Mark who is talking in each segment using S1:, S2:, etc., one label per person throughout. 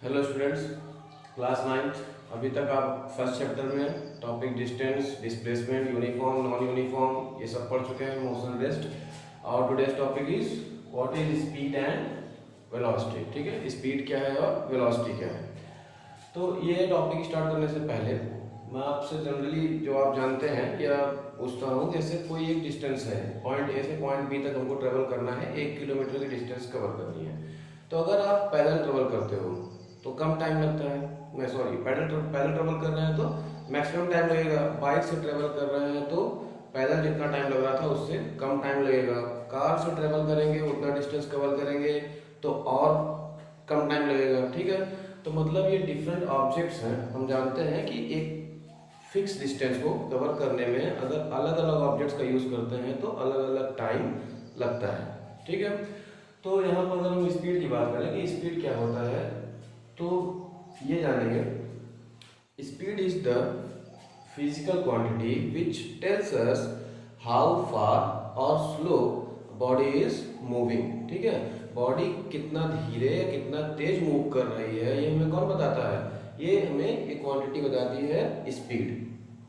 S1: Hello students, class ninth. अभी तक आप फर्स्ट चैप्टर में topic distance, displacement, uniform, non uniform ये सब पढ़ चुके हैं, मोशन रेस्ट। और today's topic is what is speed and velocity. ठीक है, स्पीड क्या है और वेलोसिटी क्या है। तो ये टॉपिक स्टार्ट करने से पहले मैं आपसे जनरली जो आप जानते हैं या पूछता हूँ, जैसे कोई एक डिस्टेंस है, पॉइंट ए से पॉइंट बी तक हमको ट्रेवल करना है, 1 किलोमीटर की डिस्टेंस कवर करनी है। तो अगर आप पैदल ट्रेवल करते हो तो कम टाइम लगता है, मैं सॉरी पैदल ट्रेवल कर रहे हैं तो मैक्सिमम टाइम लगेगा। बाइक से ट्रेवल कर रहे हैं तो पैदल जितना टाइम लग रहा था उससे कम टाइम लगेगा। कार से ट्रेवल करेंगे, उतना डिस्टेंस कवर करेंगे तो और कम टाइम लगेगा। ठीक है, तो मतलब ये डिफरेंट ऑब्जेक्ट्स हैं। हम जानते हैं कि एक फिक्स डिस्टेंस को कवर करने में अगर अलग अलग ऑब्जेक्ट्स का यूज़ करते हैं तो अलग अलग टाइम लगता है। ठीक है, तो यहाँ पर अगर हम स्पीड की बात करें कि स्पीड क्या होता है तो ये जानेंगे, speed is the physical quantity which tells us how far और स्लो बॉडी इज मूविंग। ठीक है, बॉडी कितना धीरे या कितना तेज मूव कर रही है ये हमें कौन बताता है, ये हमें एक क्वांटिटी बताती है स्पीड।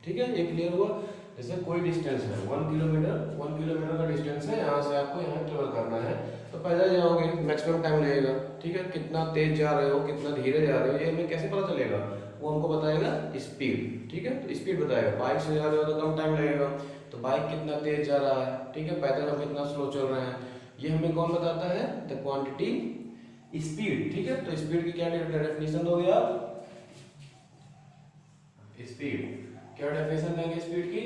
S1: ठीक है, ये क्लियर हुआ। जैसे कोई डिस्टेंस है 1 किलोमीटर का डिस्टेंस है, यहाँ से आपको यहाँ ट्रेवल करना है तो पैदल जाओगे, मैक्सिमम टाइम लगेगा। ठीक है, कितना तेज जा रहे हो कितना धीरे जा रहे हो ये हमें कैसे पता चलेगा, वो हमको बताएगा स्पीड। ठीक है, तो स्पीड बताएगा। बाइक से जा रहे हो तो कम टाइम लगेगा, तो बाइक कितना तेज जा रहा है। ठीक है, पैदल हम कितना स्लो चल रहे हैं, ये हमें कौन बताता है, द क्वांटिटी स्पीड। ठीक है, तो स्पीड की क्या डेफिनेशन दोगे आप, स्पीड क्या डेफिनेशन देंगे स्पीड की,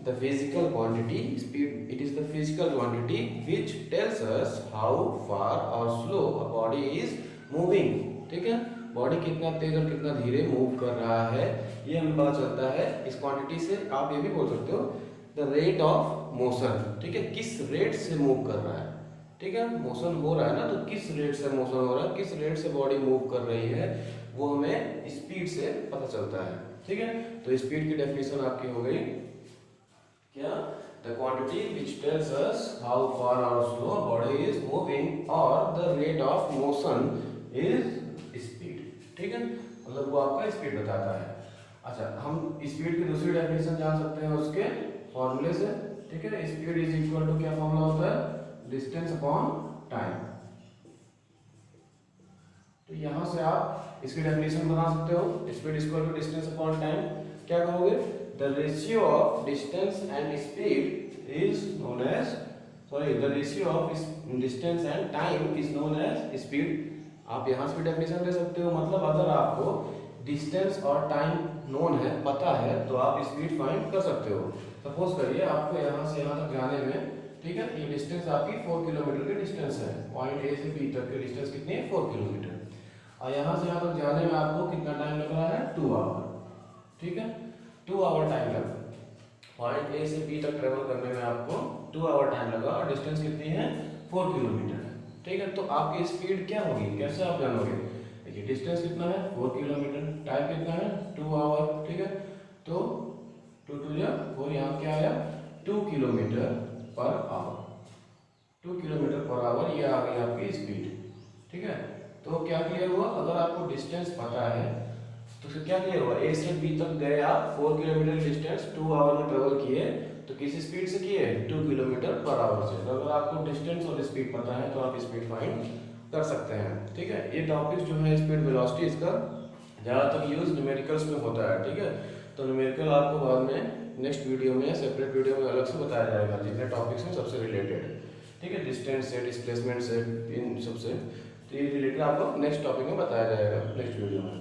S1: the physical quantity speed, it is the physical quantity which tells us how far और slow a body is moving. ठीक है, बॉडी कितना तेज और कितना धीरे मूव कर रहा है ये हमें पता चलता है इस क्वांटिटी से। आप ये भी बोल सकते हो द रेट ऑफ मोशन। ठीक है, किस रेट से मूव कर रहा है। ठीक है, मोशन हो रहा है ना, तो किस रेट से मोशन हो रहा है, किस रेट से बॉडी मूव कर रही है वो हमें स्पीड से पता चलता है। ठीक है, तो स्पीड की डेफिनेशन आपकी हो गई क्या, the quantity which tells us how far और स्लो बॉडी इज मूविंग और the rate of motion is speed. ठीक है, मतलब वो आपका स्पीड बताता है। अच्छा, हम स्पीड की दूसरी डेफिनेशन जान सकते हैं उसके फॉर्मूले से। ठीक है, स्पीड इज इक्वल टू क्या फॉर्मूला होता है, डिस्टेंस अपॉन टाइम। तो यहां से आप इसकी डेफिनेशन बना सकते हो, speed equal to distance upon time. क्या कहोगे, the ratio of distance and speed is known as, sorry the ratio of distance and time is known as speed. आप यहां से भी डेफिनेशन दे सकते हो, मतलब अगर आपको डिस्टेंस और टाइम नोन है, पता है, तो आप स्पीड फाइंड कर सकते हो। सपोज करिए आपको यहां से यहां तक जाने में, ठीक है, ये डिस्टेंस आपकी 4 किलोमीटर की डिस्टेंस है, पॉइंट ए से बी तक की डिस्टेंस कितनी है, 4 किलोमीटर। और यहाँ से यहाँ तक जाने में आपको कितना टाइम लग रहा है, 2 आवर। ठीक है, 2 आवर टाइम लगा, पॉइंट ए से बी तक ट्रेवल करने में आपको 2 आवर टाइम लगा और डिस्टेंस कितनी है, 4 किलोमीटर। ठीक है, तो आपकी स्पीड क्या होगी, कैसे आप जानोगे, देखिए डिस्टेंस कितना है 4 किलोमीटर, टाइम कितना है 2 आवर। ठीक है, तो 2 2 या 4, यहाँ क्या आया 2 kilometre per hour, 2 kilometre per hour, ये आ गई आपकी स्पीड। ठीक है, तो क्या क्लियर हुआ, अगर आपको डिस्टेंस पता है तो फिर क्या क्लियर हुआ, ए से बी तक गए आप 4 किलोमीटर डिस्टेंस 2 आवर में ट्रेवल किए, तो किस स्पीड से किए, 2 किलोमीटर पर आवर से। तो अगर आपको डिस्टेंस और स्पीड पता है तो आप स्पीड फाइंड कर सकते हैं। ठीक है, ये टॉपिक जो है स्पीड वेलोसिटी, इसका ज़्यादातर यूज न्यूमेरिकल्स में होता है। ठीक है, तो न्यूमेरिकल आपको बाद में नेक्स्ट वीडियो में, सेपरेट वीडियो में अलग से बताया जाएगा, जितने टॉपिक्स हैं सबसे रिलेटेड। ठीक है, डिस्टेंस से, डिस्प्लेसमेंट से, इन सबसे, तो ये रिलेटेड आपको नेक्स्ट टॉपिक में बताया जाएगा नेक्स्ट वीडियो में।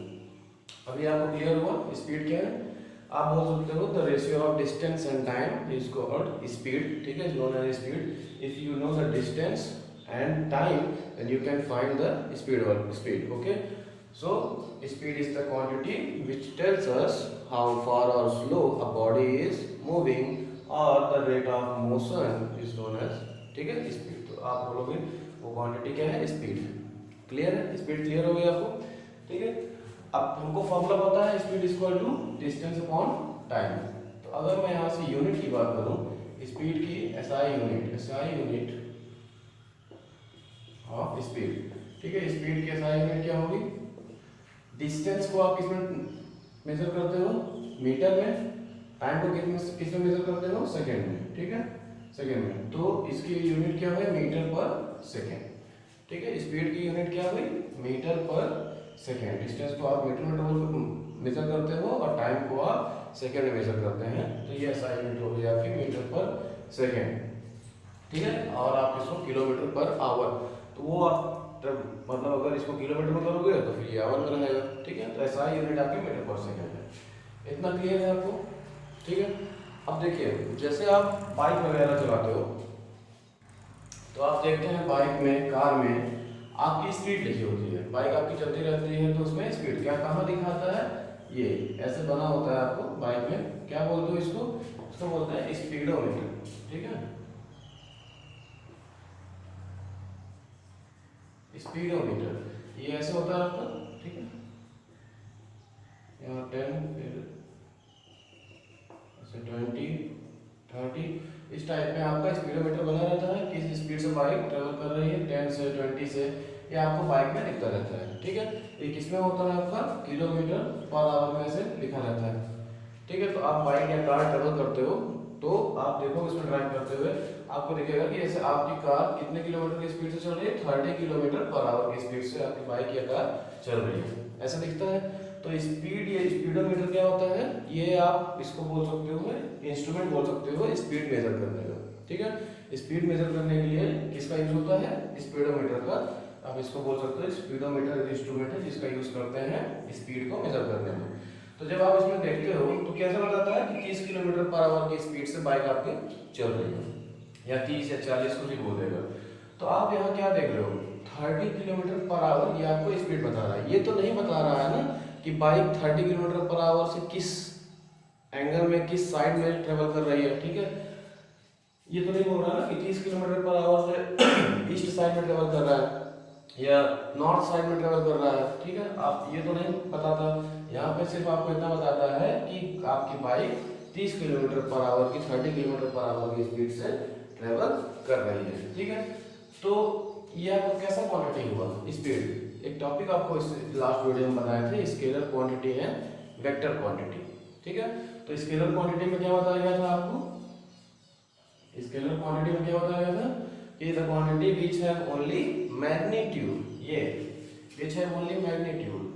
S1: अभी आपको क्लियर हुआ स्पीड क्या है। आप बोल सकते हो the ratio of distance and time is called speed. ठीक है, known as speed. If you know the distance and time then you can find the speed और speed. Okay, so speed is the quantity which tells us how far और slow a body is moving और the rate of motion is known as, ठीक है, speed. तो आप बोलोगे वो quantity क्या है, स्पीड। क्लियर है, स्पीड क्लियर हो गई आपको। ठीक है, अब हमको फॉर्मूला पता है speed equal to distance upon time. तो अगर मैं यहाँ से यूनिट की बात करूँ स्पीड की, एसआई यूनिट ऑफ स्पीड। ठीक है, स्पीड की एसआई यूनिट क्या होगी, डिस्टेंस को आप किसमें मेजर करते हो, मीटर में, टाइम को किसमें मेजर करते हो, सेकंड में, ठीक है, सेकंड में। तो इसकी यूनिट क्या हुई, मीटर पर सेकंड, ठीक है। स्पीड की यूनिट क्या हुई, मीटर पर सेकंड। डिस्टेंस को आप मीटर में मेजर करते हो और टाइम को आप सेकंड में मेजर करते हैं, तो ये ऐसा यूनिट हो गई आपकी मीटर पर सेकंड, ठीक है। और आप इसको किलोमीटर पर आवर, तो वो आप मतलब अगर इसको किलोमीटर में करोगे तो फिर ये आवर में रहेगा, ठीक है। तो ऐसा यूनिट आपकी मीटर पर सेकंड है। इतना क्लियर है आपको, ठीक है। अब देखिए, जैसे आप बाइक वगैरह चलाते हो तो आप देखते हैं बाइक में, कार में आपकी स्पीड लिखी होती है, बाइक आपकी चलती रहती है तो उसमें स्पीड क्या कहाँ दिखाता है, ये ऐसे बना होता है आपको बाइक में, क्या बोलते हो इसको बोलते हैं स्पीडोमीटर, ठीक है, स्पीडोमीटर। ये ऐसे होता है आपका, ठीक है, यहाँ 10 फिर ऐसे 20 30 इस टाइप में आपका स्पीडोमीटर बना रहता है, किस स्पीड से बाइक ट्रेवल कर रही है, 10 से 20 से, ये आपको बाइक में दिखता रहता है, ठीक है। ये किसमें होता है आपका, किलोमीटर पर आवर में ऐसे लिखा रहता है, ठीक है। तो आप बाइक या कार ट्रेवल करते हो तो आप देखो इसमें ड्राइव करते हुए आपको दिखेगा कि ऐसे आपकी कार कितने किलोमीटर की स्पीड से चल रही है, 30 किलोमीटर पर आवर की स्पीड से आपकी बाइक या कार चल रही है, ऐसा दिखता है। तो स्पीड, ये स्पीडोमीटर क्या होता है, ये आप इसको बोल सकते हो, इंस्ट्रूमेंट बोल सकते हो स्पीड मेजर करने का, ठीक है। स्पीड मेजर करने के लिए किसका यूज होता है, स्पीडोमीटर का। आप इसको बोल सकते हो स्पीडोमीटर इंस्ट्रूमेंट है जिसका यूज करते हैं स्पीड को मेजर करने में। तो जब आप इसमें देखते हो तो कैसा बताता है कि 30 किलोमीटर पर आवर की स्पीड से बाइक आपकी चल रही है, या 30 या 40 कुछ भी बोलेगा। तो आप यहाँ क्या देख रहे हो, 30 किलोमीटर पर आवर, ये आपको स्पीड बता रहा है। ये तो नहीं बता रहा है ना कि बाइक 30 किलोमीटर पर आवर से किस एंगल में, किस साइड में ट्रेवल कर रही है, ठीक है। ये तो नहीं बोल रहा ना कि 30 किलोमीटर पर आवर से ईस्ट साइड में ट्रेवल कर रहा है या नॉर्थ साइड में ट्रेवल कर रहा है, ठीक है। आप ये तो नहीं बताता, यहाँ पे सिर्फ आपको इतना बताता है कि आपकी बाइक 30 किलोमीटर पर आवर की, 30 किलोमीटर पर आवर की स्पीड से ट्रेवल कर रही है, ठीक है। तो ये आपको कैसा क्वांटिटी हुआ, स्पीड। एक टॉपिक आपको इस लास्ट वीडियो में बताए थे, scalar quantity and vector quantity, ठीक है। तो स्केलर क्वांटिटी में क्या बताया गया था आपको, स्केलर क्वांटिटी में क्या बताया गया था कि the quantity which have only magnitude, ये which have only magnitude,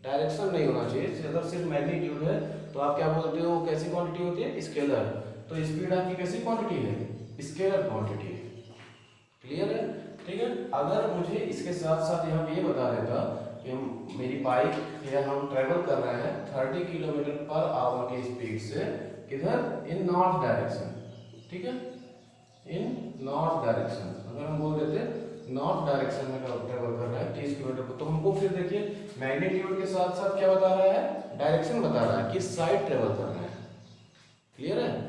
S1: direction नहीं होना चाहिए, अगर सिर्फ मैग्नीट्यूड है तो आप क्या बोलते हो, कैसी क्वांटिटी होती है, स्केलर। तो स्पीड आपकी कैसी क्वांटिटी है, स्केलर क्वांटिटी, क्लियर है, ठीक है। अगर मुझे इसके साथ साथ यहाँ पे ये बता देता कि मेरी बाइक या हम ट्रेवल कर रहे हैं 30 किलोमीटर पर आवर की स्पीड से किधर, इन नॉर्थ डायरेक्शन, ठीक है, इन नॉर्थ डायरेक्शन। अगर हम बोल देते नॉर्थ डायरेक्शन में ट्रेवल कर रहा है 30 किलोमीटर पर, तो हमको फिर देखिए मैग्नीट्यूड के साथ साथ क्या बता रहा है, डायरेक्शन बता रहा है, किस साइड ट्रेवल कर रहा है, क्लियर है।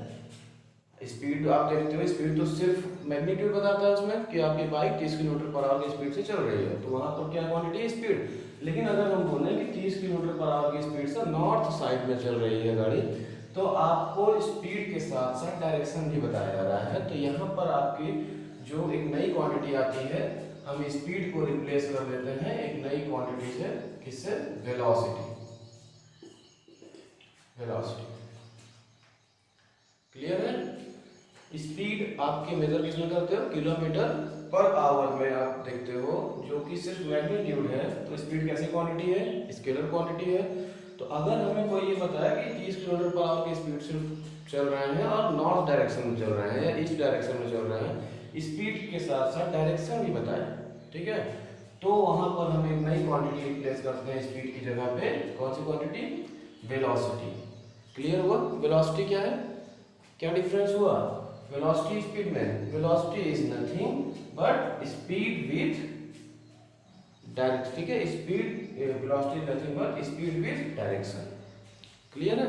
S1: स्पीड आप देखते हो, स्पीड तो सिर्फ मैग्नीट्यूड बताता है उसमें कि आपकी बाइक 30 किलोमीटर पर आवर की स्पीड से चल रही है, तो वहां पर क्या क्वांटिटी, स्पीड। लेकिन अगर हम बोलें कि 30 किलोमीटर पर आवर की स्पीड से नॉर्थ साइड में चल रही है गाड़ी, तो आपको स्पीड के साथ साथ डायरेक्शन भी बताया जा रहा है। तो यहाँ पर आपकी जो एक नई क्वांटिटी आती है, हम स्पीड को रिप्लेस कर देते हैं एक नई क्वांटिटी से, किससे, वेलोसिटी, वेलोसिटी, क्लियर है। स्पीड आपके मेजर किसमें करते हो, किलोमीटर पर आवर में आप देखते हो, जो कि सिर्फ मैग्नीट्यूड है। तो स्पीड कैसी क्वांटिटी है, स्केलर क्वांटिटी है। तो अगर हमें कोई ये बताया कि 30 किलोमीटर पर आवर की स्पीड सिर्फ चल रहे हैं और नॉर्थ डायरेक्शन में चल रहे हैं या ईस्ट डायरेक्शन में चल रहे हैं, स्पीड के साथ साथ डायरेक्शन भी बताए, ठीक है, तो वहां पर हम एक नई क्वांटिटी रिप्लेस करते हैं स्पीड की जगह पे, कौन सी क्वांटिटी, वेलोसिटी। क्लियर हुआ, वेलोसिटी क्या है, क्या डिफरेंस हुआ, वेलोसिटी स्पीड में, velocity is nothing but speed with direction, ठीक है, speed, velocity nothing but speed with direction, clear है।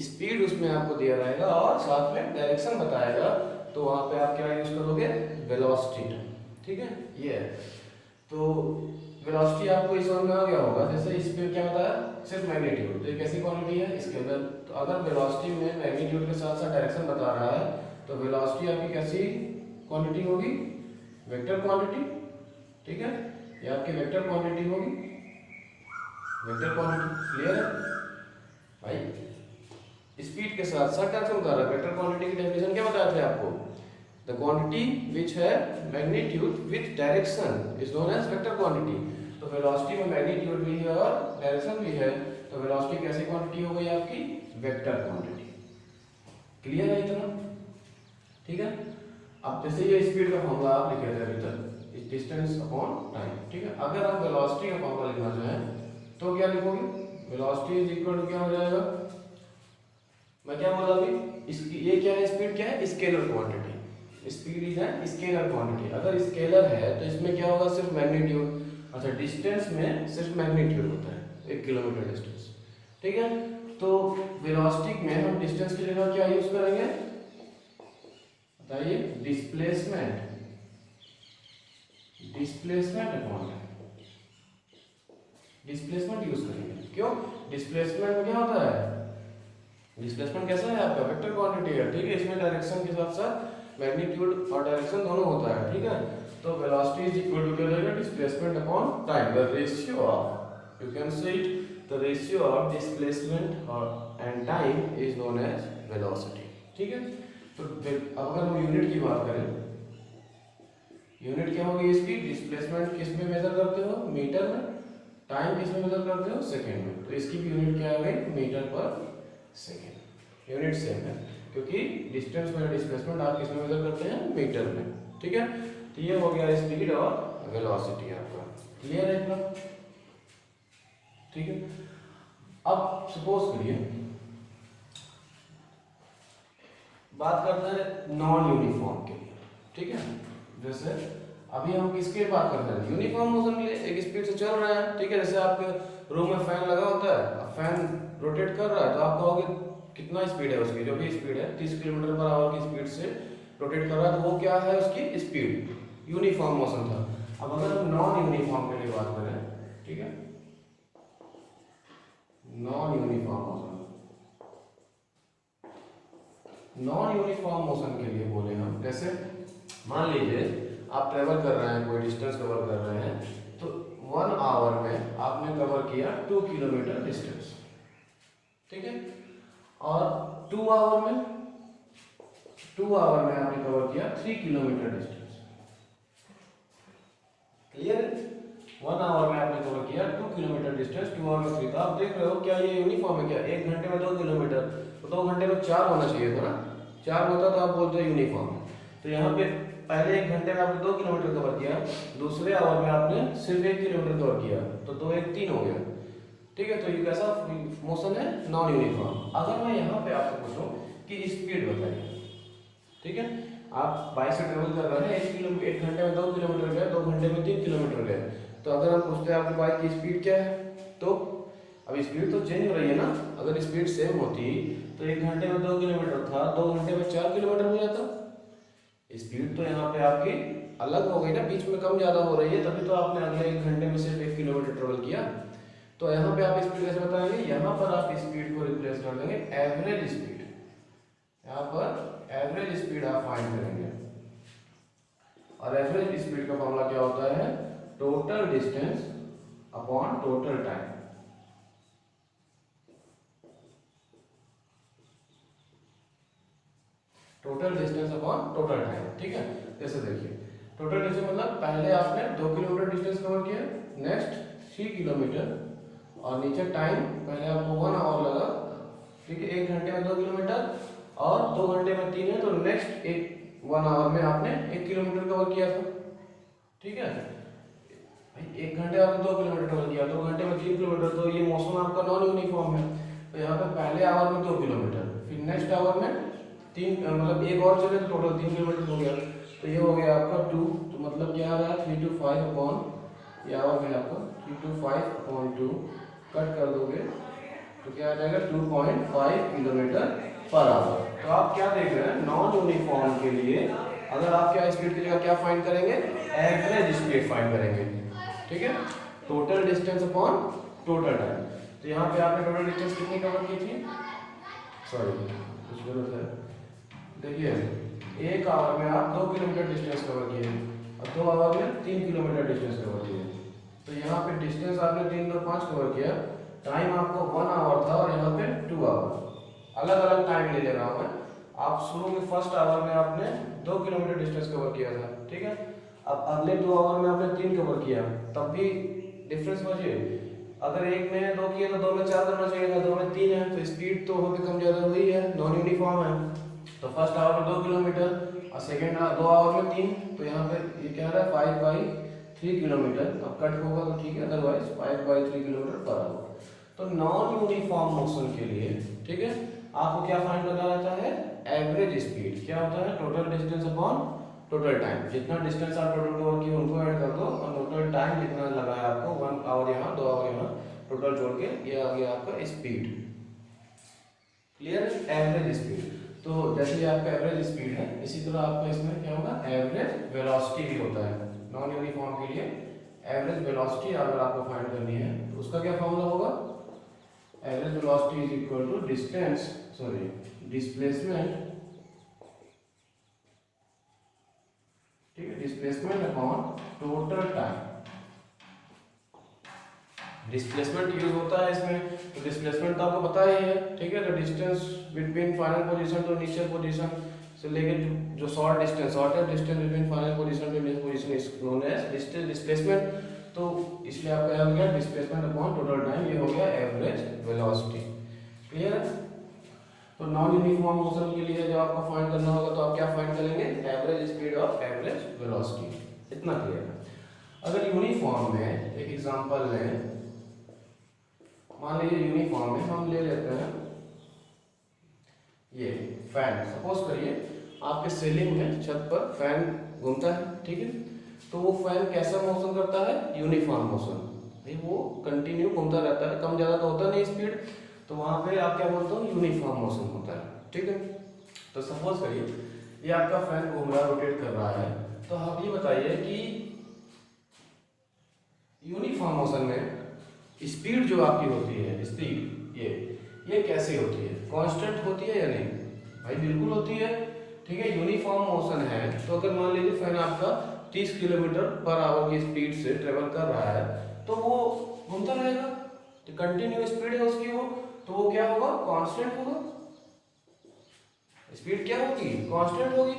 S1: स्पीड उसमें आपको दिया रहेगा और साथ में डायरेक्शन बताएगा, तो वहां पे आप क्या यूज करोगे, वेलोसिटी, ठीक है, ये है। तो वेलोसिटी आपको इस समझ में आ गया होगा। जैसे स्पीड क्या बताया, सिर्फ मैग्नीट्यूड, तो ये कैसी क्वांटिटी है, स्केलर। तो अगर वेलोसिटी में मैग्नीट्यूड के साथ साथ डायरेक्शन बता रहा है, तो वेलोसिटी आपकी कैसी क्वांटिटी होगी, वेक्टर क्वांटिटी, ठीक है, ये आपकी वेक्टर क्वांटिटी होगी, वेक्टर क्वांटिटी। क्लियर है भाई? स्पीड के साथ साथ क्या काम कर रहा है? वेक्टर क्वांटिटी की डेफिनेशन क्या बताए थे आपको? द क्वांटिटी विच है magnitude with direction is known as vector quantity. तो वेलोसिटी में मैग्नीट्यूड भी है और डायरेक्शन भी है, तो वेलोसिटी कैसी क्वांटिटी हो गई आपकी? Vector quantity. क्लियर है इतना? ठीक है। अब जैसे ये स्पीड का फॉर्मूला आप लिखे थे अभी तक, डिस्टेंस अपॉन टाइम, ठीक है। अगर हम वेलोसिटी का फॉर्मूला लिखना चाहें तो क्या लिखोगे? वेलोसिटी इज इक्वल टू क्या हो जाएगा? मैं क्या बोला अभी? इसकी ये क्या है? स्पीड क्या है? Scalar quantity. Speed is an scalar quantity. अगर स्केलर है तो इसमें क्या होगा? सिर्फ मैग्नीट्यूड। अच्छा, डिस्टेंस में सिर्फ मैग्नीट्यूड होता है, 1 किलोमीटर डिस्टेंस, ठीक है। तो वेलोसिटी में हम डिस्टेंस की जगह क्या यूज करेंगे बताइए? Displacement. Displacement upon displacement use करेंगे। क्यों? डिस्प्लेसमेंट में क्या होता है? डिस्प्लेसमेंट कैसा है आपका? वेक्टर क्वांटिटी है, ठीक है। इसमें डायरेक्शन के साथ साथ मैग्नीट्यूड और डायरेक्शन दोनों होता है, ठीक है। तो वेलोसिटी इज इक्वल टू क्या हो जाएगा? Displacement upon time. The ratio of, you can say it, the ratio of displacement और and time is known as velocity, ठीक है। तो अगर हम यूनिट की बात करें, यूनिट क्या होगी इसकी? डिस्प्लेसमेंट किस में मेजर करते हो? मीटर में। टाइम किस में मेजर करते हो? सेकंड में। तो इसकी भी यूनिट क्या आ गई? मीटर पर सेकंड। यूनिट सेम है क्योंकि डिस्टेंस में डिस्प्लेसमेंट आप किस में मेजर करते हैं? मीटर में, ठीक है। तो ये हो गया स्पीड और वेलोसिटी आपका। क्लियर है इतना? ठीक है। अब सपोज करिए बात करते हैं नॉन यूनिफॉर्म के लिए, ठीक है। जैसे अभी हम किसके बात कर रहे हैं? यूनिफॉर्म मोशन के लिए। एक स्पीड से चल रहा है, ठीक है। जैसे आपके रूम में फैन लगा होता है, अब फैन रोटेट कर रहा है तो आप कहोगे कितना स्पीड है उसकी? जो भी स्पीड है 30 किलोमीटर पर आवर की स्पीड से रोटेट कर रहा है, तो वो क्या है उसकी स्पीड? यूनिफॉर्म मोशन था। अब अगर हम नॉन यूनिफॉर्म के लिए बात करें, ठीक है, non uniform motion, non uniform motion के लिए बोले हम, जैसे मान लीजिए आप ट्रेवल कर रहे हैं, कोई डिस्टेंस कवर कर रहे हैं, तो 1 आवर में आपने कवर किया 2 किलोमीटर डिस्टेंस, ठीक है। और 2 आवर में आपने कवर किया 3 किलोमीटर डिस्टेंस। क्लियर है? 1 आवर में आपने कवर किया 2 किलोमीटर डिस्टेंस, 2 आवर में 3। तो आप देख रहे हो क्या ये यूनिफॉर्म है क्या? 1 घंटे में 2 किलोमीटर, तो 2 घंटे में 4 होना चाहिए था ना? 4 होता तो आप बोलते यूनिफॉर्म। तो यहाँ पे पहले 1 घंटे में आपने 2 किलोमीटर कवर किया, दूसरे आवर में आपने सिर्फ 1 किलोमीटर कवर किया, तो 2 1 3 हो गया, ठीक है। तो ये कैसा मोशन है? Non uniform. अगर मैं यहाँ पे आपसे पूछूं कि स्पीड बताइए, ठीक है, आप बाइक से ट्रेवल कर रहे हैं, 1 घंटे में 2 किलोमीटर गए, 2 घंटे में 3 किलोमीटर गए, तो अगर हम पूछते हैं आपकी बाइक की स्पीड क्या है, तो अब स्पीड तो चेंज हो रही है ना। अगर स्पीड सेम होती तो 1 घंटे में 2 किलोमीटर था, 2 घंटे में 4 किलोमीटर हो जाता। स्पीड तो यहाँ पे आपकी अलग हो गई ना, बीच में कम ज़्यादा हो रही है, तभी तो आपने अगले 1 घंटे में सिर्फ 1 किलोमीटर ट्रेवल किया। तो यहाँ पे आप स्पीड कैसे बताएंगे? यहाँ पर आप स्पीड को रिप्लेस कर देंगे एवरेज स्पीड। यहाँ पर एवरेज स्पीड आप फाइंड करेंगे, और एवरेज स्पीड का फॉर्मूला क्या होता है? Total distance upon total time. Total distance upon total time, ठीक है। जैसे देखिए टोटल डिस्टेंस मतलब पहले आपने 2 किलोमीटर डिस्टेंस कवर किया, नेक्स्ट 3 किलोमीटर, और नीचे टाइम पहले आपको 1 आवर लगा, ठीक है। 1 घंटे में 2 किलोमीटर और 2 घंटे में 3 है, तो नेक्स्ट 1 आवर में आपने 1 किलोमीटर कवर किया था, ठीक है। 1 घंटे आपने 2 किलोमीटर कवर किया, 2 घंटे में 3 किलोमीटर, तो ये मोशन आपका नॉन यूनिफॉर्म है। तो यहाँ पे पहले आवर में 2 किलोमीटर, फिर नेक्स्ट आवर में 3, मतलब 1 और चले तो टोटल 3 किलोमीटर हो गया। तो ये हो गया आपका 2, तो मतलब क्या आ रहा है? 3 to 5 अपॉन, ये आवर में आपका 3 to 5 अपॉन 2 कट कर दोगे तो क्या आ जाएगा? 2.5 किलोमीटर पर आवर। तो आप क्या देख रहे हैं? नॉन यूनिफॉर्म के लिए अगर आप क्या स्पीड की जगह क्या फाइंड करेंगे? एवरेज स्पीड फाइंड करेंगे, ठीक है। Total distance upon total time. तो यहाँ पे आपने टोटल डिस्टेंस कितनी कवर की थी? सॉरी कुछ जरूरत है, देखिए 1 आवर में आप 2 किलोमीटर डिस्टेंस कवर किए और 2 आवर में 3 किलोमीटर डिस्टेंस कवर किए। तो यहाँ यहाँ पे डिस्टेंस आपने 3 और 5 कवर किया, टाइम आपको 1 आवर था और यहाँ पे 2 आवर। अलग अलग टाइम ले ले रहा हूँ मैं। आप शुरू में फर्स्ट आवर में आपने 2 किलोमीटर डिस्टेंस कवर किया था, ठीक है। अब अगले 2 आवर में आपने 3 कवर किया, तब भी डिफरेंस समझिए। अगर एक में 2 किया तो 2 में 4 करना चाहिए था, 2 में 3 है, तो स्पीड तो वहाँ पे कम ज़्यादा हुई है, नॉन यूनिफॉर्म है। तो फर्स्ट आवर में 2 किलोमीटर और सेकेंड 2 आवर में 3, तो यहाँ पे ये क्या रहा है 5/3 किलोमीटर। अब कट होगा तो ठीक है, अदरवाइज 5/3 किलोमीटर पर आवर। तो नॉन यूनिफॉर्म मोशन के लिए, ठीक है, आपको क्या फाइंड करना रहता है, एवरेज स्पीड। क्या होता है, total distance upon total time. जितना डिस्टेंस आप टोटल कवर किए उनको ऐड कर दो और टोटल टाइम जितना लगा है आपको, 1 आवर यहाँ 2 आवर यहाँ, टोटल जोड़ के ये आ गया आपका स्पीड। Clear, average speed. तो जैसे ये आपका एवरेज स्पीड है, इसी तरह आपका इसमें क्या होगा, एवरेज वेलोसिटी भी होता है। नॉन यूनिफॉर्म के लिए एवरेज वेलोसिटी अगर आपको फाइंड करनी है तो उसका क्या फॉर्मूला होगा, average velocity is equal to displacement, ठीक है, displacement upon total time. Displacement use होता है इसमें, तो डिस्प्लेसमेंट तो आपको पता ही है, ठीक है। तो distance between final position to initial position से लेके जो shortest distance between final position to initial position is known as displacement. तो इसलिए आपका हो गया डिस्प्लेसमेंट अपॉन टोटल टाइम, ये हो गया एवरेज वेलोसिटी। क्लियर है। तो नॉन यूनिफॉर्म मोशन के लिए जब आपको फाइंड करना होगा तो आप क्या फाइंड करेंगे, एवरेज स्पीड और एवरेज वेलोसिटी। इतना क्लियर है। अगर यूनिफॉर्म में एक एग्जांपल लें, मान लीजिए यूनिफॉर्म में हम ले लेते हैं ये फैन। सपोज करिए आपके सीलिंग में छत पर फैन घूमता है, ठीक है। तो वो फैन कैसा मोशन करता है, यूनिफॉर्म मोशन, भाई वो कंटिन्यू घूमता रहता है, कम ज़्यादा तो होता नहीं स्पीड, तो वहाँ पे आप क्या बोलते हो, यूनिफॉर्म मोशन होता है, ठीक है। तो सपोज करिए ये आपका फैन घूम रहा है, रोटेट कर रहा है, तो आप ये बताइए कि यूनिफॉर्म मोशन में स्पीड जो आपकी होती है, स्पीड ये कैसी होती है, कांस्टेंट होती है या नहीं, भाई बिल्कुल होती है, ठीक है। यूनिफॉर्म मोशन है तो अगर मान लीजिए फैन आपका 30 किलोमीटर पर आवर की स्पीड से ट्रेवल कर रहा है तो वो घूमता रहेगा, तो कंटिन्यू स्पीड है उसकी वो, तो वो क्या होगा, कांस्टेंट होगा। स्पीड क्या होगी, कांस्टेंट होगी।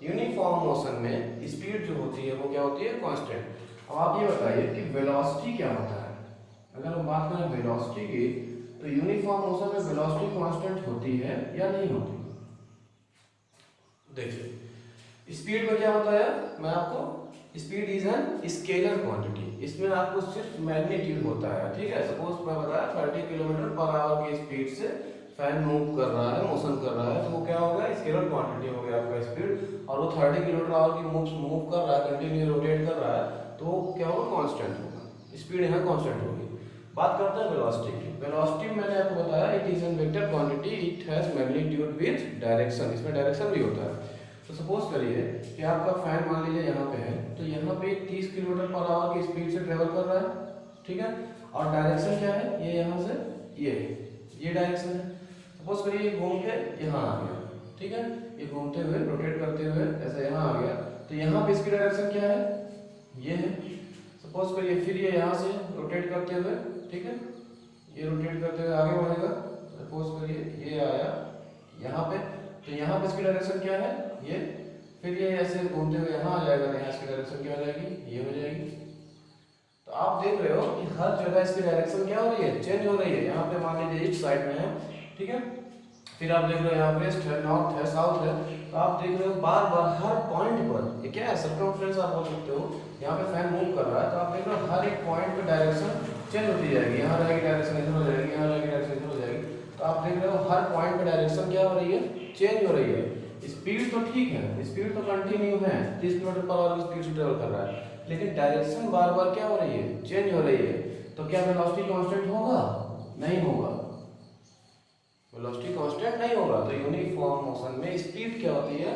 S1: यूनिफॉर्म मोशन में स्पीड जो होती है वो क्या होती है, कांस्टेंट। अब आप ये बताइए कि वेलोसिटी क्या होता है। अगर हम बात करें वेलोसिटी की, तो यूनिफॉर्म मोशन में वेलोसिटी कांस्टेंट होती है या नहीं होती। देखिए स्पीड में क्या होता है, मैं आपको, speed is an scalar quantity, इसमें आपको सिर्फ मैग्नीट्यूड होता है, ठीक है। सपोज मैं बताया 30 किलोमीटर पर आवर की स्पीड से फैन मूव कर रहा है, मोशन कर रहा है, तो वो क्या होगा, स्केलर क्वांटिटी हो गया आपका स्पीड, और वो 30 किलोमीटर आवर की मूव कर रहा है, कंटिन्यू रोटेट कर रहा है, तो वो क्या होगा, कांस्टेंट होगा, स्पीड यहाँ कांस्टेंट होगी। बात करते हैं वेलोसिटी की। वेलोसिटी मैंने आपको बताया it is an vector quantity, it has magnitude with direction, इसमें डायरेक्शन भी होता है। तो सपोज करिए कि आपका फैन मान लीजिए यहाँ पे है, तो यहाँ पे 30 किलोमीटर पर आवर की स्पीड से ट्रेवल कर रहा है, ठीक है, और डायरेक्शन क्या है, ये यहाँ से ये डायरेक्शन है। सपोज करिए घूम के यहाँ आ गया, ठीक है, ये घूमते हुए रोटेट करते हुए ऐसे यहाँ आ गया, तो यहाँ पे इसकी डायरेक्शन क्या है, ये है। सपोज करिए फिर ये यहाँ से रोटेट करते हुए, ठीक है, ये रोटेट करते हुए आगे बढ़ेगा। सपोज करिए ये आया यहाँ पे, तो यहाँ पे इसकी डायरेक्शन क्या है, ये, फिर ये ऐसे घूमते हुए यहाँ आ जाएगा, यहाँ इसकी डायरेक्शन क्या हो जाएगी, ये हो जाएगी। तो आप देख रहे हो कि हर जगह इसकी डायरेक्शन क्या हो रही है, चेंज हो रही है। यहाँ पे मान लीजिए ईस्ट साइड में है, ठीक है, फिर आप देख रहे हो यहाँ वेस्ट है, नॉर्थ है, साउथ है, तो आप देख रहे हो बार बार हर पॉइंट पर, ये क्या है, सर्कमफ्रेंस आप बोल सकते हो। यहाँ पे फैन मूव कर रहा है, तो आप देख रहे हो हर एक पॉइंट पे डायरेक्शन चेंज होती जाएगी, यहाँ रहेगी डायरेक्शन इधर हो जाएगी, यहाँ रहेगी डायरेक्शन इधर हो जाएगी। तो आप देख रहे हो हर पॉइंट पे डायरेक्शन क्या हो रही है, चेंज हो रही है। स्पीड तो ठीक है, स्पीड तो कंटिन्यू है, 30 किलोमीटर पर आवर की स्पीड से ट्रेवल कर रहा है, लेकिन डायरेक्शन बार बार क्या हो रही है, चेंज हो रही है। तो क्या वेलोसिटी कांस्टेंट होगा, नहीं होगा, वेलोसिटी कांस्टेंट नहीं होगा। तो यूनिफॉर्म मोशन में स्पीड क्या होती है,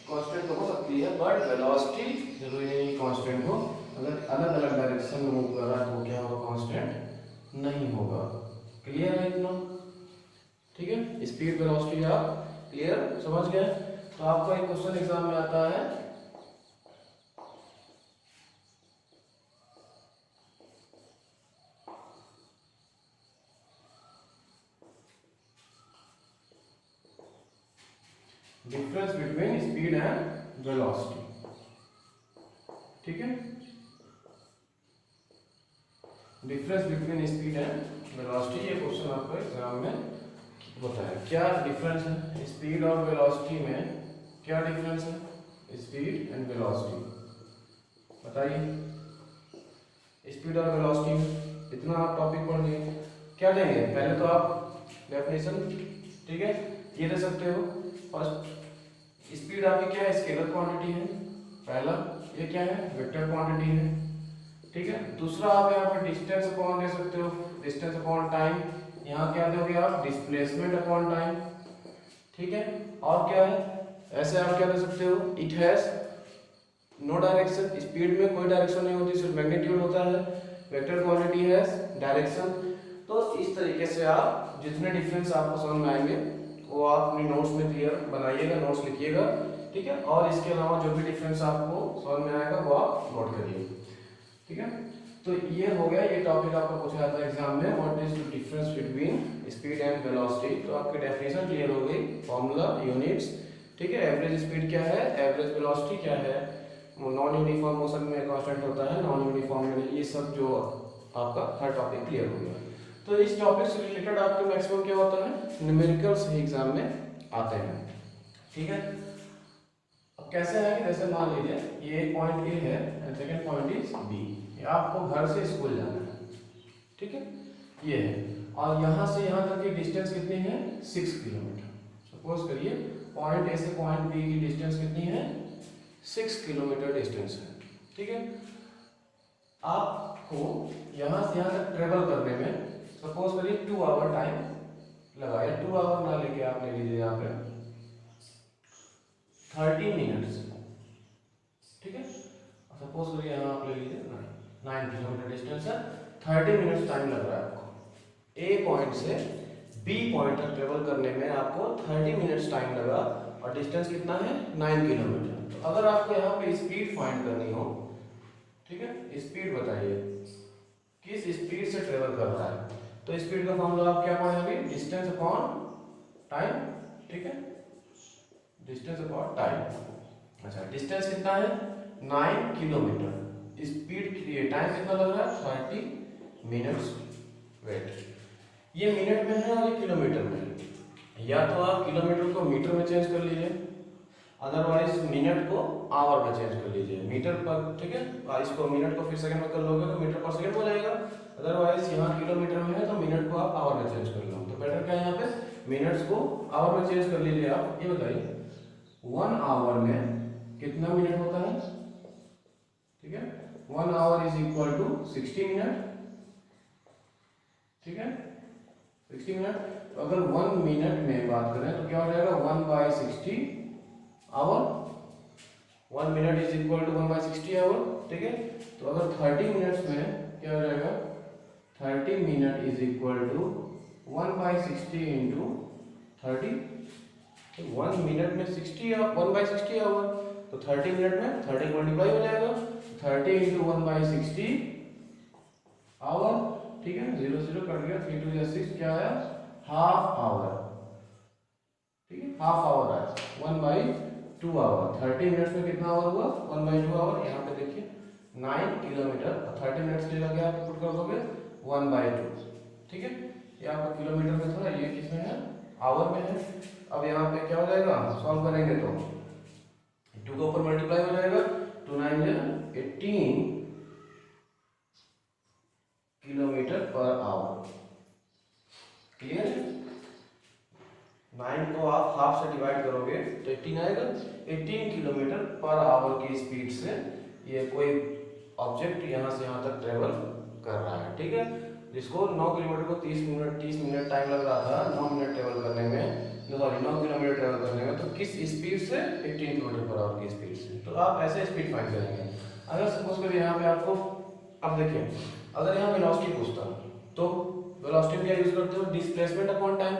S1: कांस्टेंट हो सकती है, बट वेलोसिटी जरूरी नहीं कांस्टेंट हो। अगर अलग अलग डायरेक्शन में मूव कर रहा है तो क्या होगा, कांस्टेंट नहीं होगा। क्लियर है इतना, ठीक है। स्पीड वेलोसिटी आप क्लियर समझ गए। तो आपका एक क्वेश्चन एग्जाम में आता है, difference between speed and velocity, ठीक है, difference between speed and velocity. ये क्वेश्चन आपको एग्जाम में बताया क्या डिफरेंस है स्पीड और वेलोसिटी में, क्या डिफरेंस है स्पीड एंड वेलोसिटी, बताइए। स्पीड और वेलोसिटी में इतना आप टॉपिक पढ़ लिए, क्या देंगे पहले तो आप डेफिनेशन, ठीक है, ये दे सकते हो। फर्स्ट स्पीड आपकी क्या है, स्केलर क्वांटिटी है, पहला ये क्या है, वेक्टर क्वांटिटी है, ठीक है। दूसरा आप यहाँ पे डिस्टेंस अपॉन दे सकते हो, डिस्टेंस अपॉन टाइम, यहाँ क्या दोगे आप, डिस्प्लेसमेंट अपॉन टाइम, ठीक है। और क्या है, ऐसे आप क्या दे सकते हो, it has no direction, speed में कोई डायरेक्शन नहीं होती, सिर्फ मैग्नीट्यूड होता है। Vector quantity has direction. तो इस तरीके से आप जितने डिफरेंस आपको समझ में आएंगे वो आप अपनी नोट्स में क्लियर बनाइएगा, नोट्स लिखिएगा, ठीक है। और इसके अलावा जो भी डिफरेंस आपको समझ में आएगा वो आप नोट करिए, ठीक है। तो ये हो गया, ये टॉपिक आपको पूछा जाता है एग्जाम में, what is the difference between speed and velocity. तो आपकी डेफिनेशन क्लियर हो गई, फार्मूला, यूनिट्स, ठीक है। एवरेज स्पीड क्या है, एवरेज वेलोसिटी क्या है, नॉन यूनिफॉर्म मोशन में कांस्टेंट होता है, नॉन यूनिफॉर्म में, ये सब जो आपका हर टॉपिक क्लियर हो गया। तो इस टॉपिक से रिलेटेड आपके मैक्सिमम क्या होता है, न्यूमेरिकल्स ही एग्जाम में आते हैं, ठीक है। अब कैसे है कि जैसे मान लीजिए ये पॉइंट ए है and second point is B, आपको घर से स्कूल जाना है, ठीक है, ये है, और यहाँ से यहाँ तक की डिस्टेंस कितनी है, 6 किलोमीटर। सपोज करिए पॉइंट ए से पॉइंट बी की डिस्टेंस कितनी है, 6 किलोमीटर डिस्टेंस है, ठीक है। आपको यहाँ से यहाँ तक ट्रेवल करने में सपोज करिए 2 आवर टाइम लगा, या 2 आवर ना लेके आप ले लीजिए यहाँ पे 30 मिनट्स, ठीक है। सपोज करिए यहाँ आप ले लीजिए 9 किलोमीटर डिस्टेंस है, 30 मिनट्स टाइम लग रहा है आपको। ए पॉइंट से बी पॉइंट तक ट्रेवल करने में आपको 30 मिनट्स टाइम लगा, और डिस्टेंस कितना है, 9 किलोमीटर। तो अगर आपको यहाँ पे स्पीड फाइंड करनी हो, ठीक है, स्पीड बताइए किस स्पीड से ट्रेवल कर रहा है, तो स्पीड का फॉर्मूला आप क्या पढ़ेंगे, डिस्टेंस अपॉन टाइम, ठीक है, डिस्टेंस अपॉन टाइम। अच्छा, डिस्टेंस कितना है, 9 किलोमीटर, स्पीड कितनी, टाइम कितना लग रहा है, 30 मिनट्स। वेट, ये मिनट में है और ये किलोमीटर में है, या तो आप किलोमीटर को मीटर में चेंज कर लीजिए, अदरवाइज मिनट को आवर में चेंज कर लीजिए, मीटर पर, ठीक है। इसको मिनट को फिर सेकंड में कर लोगे तो मीटर पर सेकंड हो जाएगा, अदरवाइज यहाँ किलोमीटर में है तो मिनट को आप आवर में चेंज कर लो। तो बेटर क्या है, यहाँ पे मिनट्स को आवर में चेंज कर लीजिए आप। ये बताइए 1 आवर में कितना मिनट होता है, ठीक है, 1 hour is equal to 60 minute, ठीक है, 60 मिनट। तो अगर 1 मिनट में बात करें तो क्या हो जाएगा, 1/60 hour, 1 minute is equal to 1/60 hour, ठीक है। तो अगर 30 मिनट्स में क्या हो जाएगा, 30 minute is equal to 1/60 into 30, 1 minute में 60 1/60 आवर, तो 30 मिनट में 30 मल्टीप्लाई हो जाएगा, 30 इंटू 1/60 आवर, ठीक है, 0 0 कट गया, 3 2 6, क्या आया, हाफ आवर, ठीक है, हाफ आवर आया, 1/2 आवर। 30 मिनट्स में कितना आवर हुआ, 1/2 आवर। यहाँ पे देखिए 9 किलोमीटर, 30 मिनट्स ले लगे आप पुट कर दोगे 1/2, ठीक है। ये आपका किलोमीटर में था, ये किसमें है, आवर में है। अब यहाँ पे क्या हो जाएगा, सॉल्व करेंगे तो 2 के ऊपर मल्टीप्लाई हो जाएगा, 2 9 18 किलोमीटर पर आवर, क्लियर है। 9 को आप हाफ से डिवाइड करोगे तो 18 आएगा, 18 किलोमीटर पर आवर की स्पीड से ये कोई ऑब्जेक्ट यहाँ से यहाँ तक ट्रेवल कर रहा है, ठीक है। जिसको 9 किलोमीटर को 30 मिनट टाइम लग रहा था, 9 मिनट ट्रेवल करने में, सॉरी 9 किलोमीटर ट्रेवल करने में, तो किस स्पीड से, 18 किलोमीटर पर आवर की स्पीड से। तो आप ऐसे स्पीड फाइंड करेंगे। अगर सपोज करिए यहाँ पे आपको, अब देखिए अगर यहाँ वेलोसिटी पूछता तो वेलोसिटी क्या यूज करते हो, डिस्प्लेसमेंट अपॉन टाइम।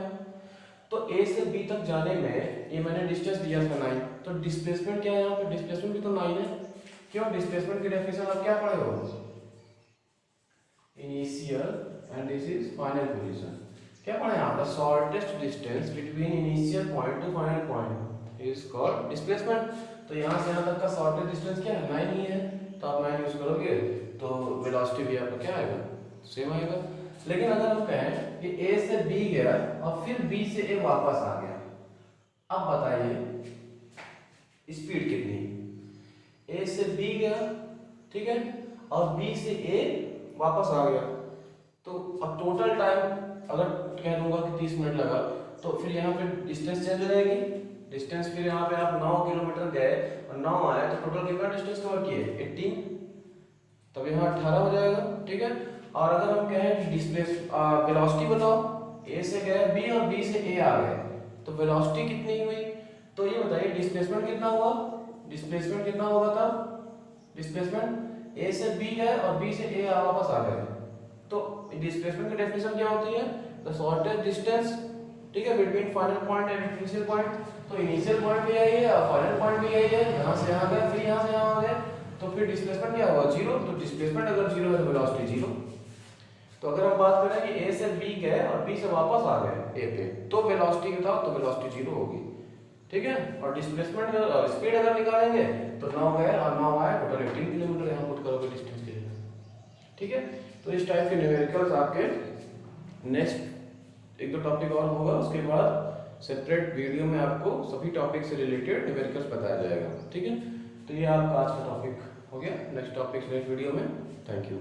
S1: तो ए से बी तक जाने में ये मैंने डिस्टेंस दिया था 9, तो डिस्प्लेसमेंट क्या है, यहाँ पे डिस्प्लेसमेंट भी तो 9 है। क्यों, डिस्प्लेसमेंट की डेफिनेशन आप क्या पढ़े हो, initial and this is final position. क्या पढ़े आप, the shortest distance between initial point two final point. Is called displacement. तो यहाँ से यहाँ तक का शॉर्टेस्ट डिस्टेंस क्या है 9 ही है, तो आप 9 यूज करोगे तो वेलोसिटी भी आपका क्या आएगा सेम आएगा। लेकिन अगर हम कहें कि A से B गया और फिर B से A वापस आ गया, अब बताइए स्पीड कितनी। A से B गया, ठीक है, और B से A वापस आ गया, तो अब टोटल टाइम अगर कह दूंगा कि 30 मिनट लगा, तो फिर यहाँ पे डिस्टेंस चेंज हो जाएगी। डिस्टेंस फिर यहाँ पे आप 9 किलोमीटर गए और 9 आए, तो टोटल कितना डिस्टेंस कवर किए 18, तब यहाँ 18 हो जाएगा, ठीक है। और अगर हम कहें कि डिस्प्लेस वेलोसिटी बताओ, A से गए B और B से A आ गए, तो वेलोसिटी कितनी हुई, तो ये बताइए डिस्प्लेसमेंट कितना हुआ। डिस्प्लेसमेंट कितना होगा तब, डिस्प्लेसमेंट A से B गए और B से A वापस आ गए, तो डिस्प्लेसमेंट की डेफिनेशन क्या होती है, द शॉर्टेस्ट डिस्टेंस, ठीक है, between final point and initial point. तो इनिशियल पॉइंट भी यही है और फाइनल पॉइंट भी यही है, यहाँ से यहाँ गए फिर यहाँ से यहाँ आ गए, तो फिर डिस्प्लेसमेंट क्या होगा 0। तो डिस्प्लेसमेंट अगर 0 है तो वेलोसिटी 0। तो अगर हम बात करें कि A से B गए और B से वापस आ गए A पे, तो वेलोसिटी बताओ, तो वेलोसिटी 0 होगी, ठीक है। और डिस्प्लेसमेंट स्पीड अगर निकालेंगे तो 9 गए और 9 आए, टोटल 18 किलोमीटर यहाँ पुट करोगे डिस्टेंस के लिए, ठीक है। तो इस टाइप के न्यूमेरिकल्स आपके नेक्स्ट 1-2 टॉपिक और होगा, उसके बाद सेपरेट वीडियो में आपको सभी टॉपिक से रिलेटेड न्यूमेरिकल्स बताया जाएगा, ठीक है। तो ये आपका आज का टॉपिक हो गया, नेक्स्ट टॉपिक नेक्स्ट वीडियो में। Thank you.